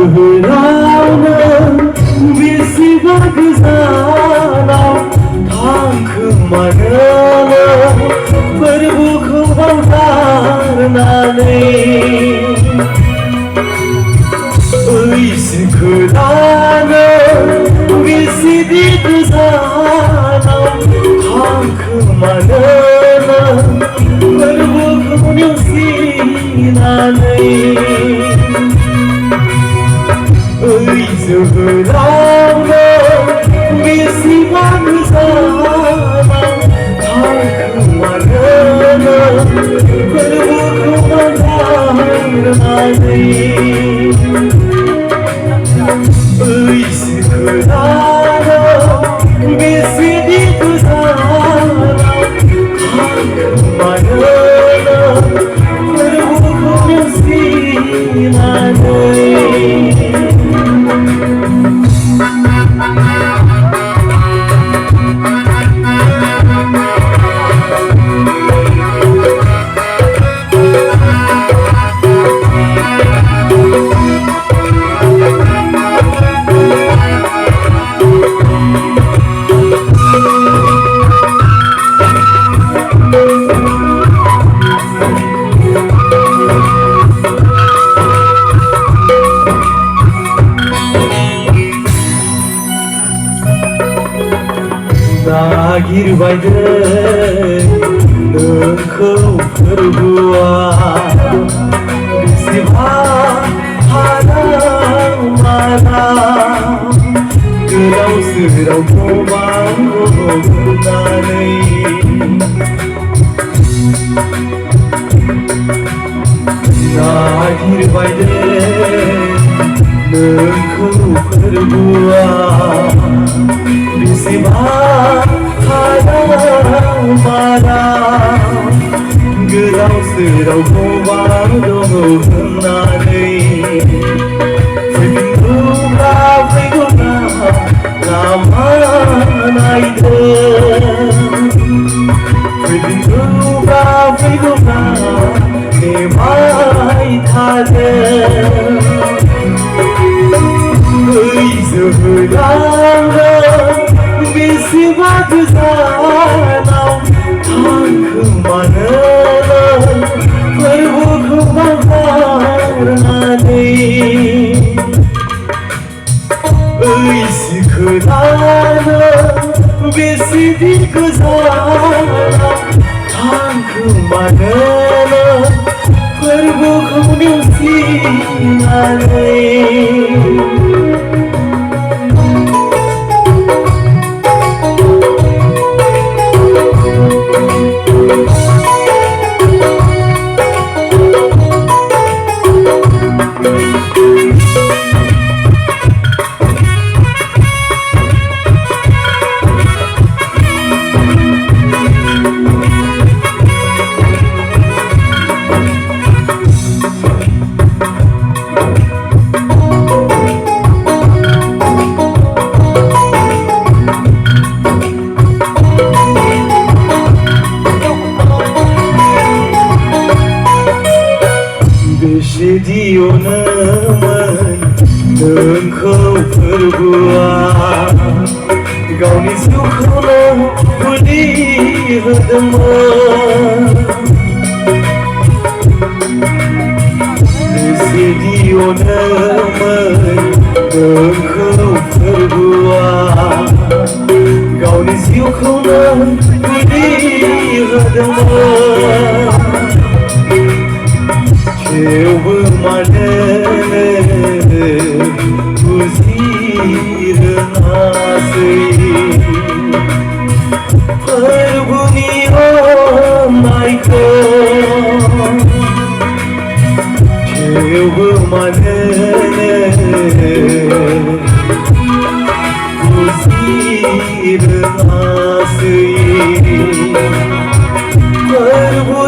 जोहोलावनो बेसेबा गोजानाव थांखोमानो फोरबोखौ बावगारनानै ओइ सिखोलानो बेसेदि गोजानाव थांखोमानो फोरबोखौ नेवसिनानै ओइ जोहोलावनो बेसेबा गोजानाव थांखोमानो फोरबोखौ बावगारनानै ओइ सिखोलानो बेसेदि गोजानाव थांखोमानो फोरबोखौ नेवसिनानै नागिरबायदों नोंखौ फोरबोआ बेसेबा हादाव मानाव गोदाव सोराव गोबांनानै नागिरबायदों नोंखौ फोरबोआ बेसेबा गोदाव सोराव गोबां दङ होननानै फैगौना फैगौना लामा नायदों फैगौना फैगौना नेबाय थादों ओइ जोहोलावनो बेसेबा गोजानाव थांखोमानो फोरबोखौ बावगारनानै ओइ सिखोलानो बेसेदि गोजानाव थांखोमानो फोरबोखौ नेवसिनानै बेसेदियोनोमोन नोंखौ फोरबोआ गावनि जिउखौनो बोलि होदोंमोन बेसेदियोनोमोन नोंखौ फोरबोआ गावनि जिउखौनो बोलि होदोंमोन थेवबो मानो बुजिरोङासै फोरबोनि अननायखौ थेवबो मानो बुजिरोङासै फोरबो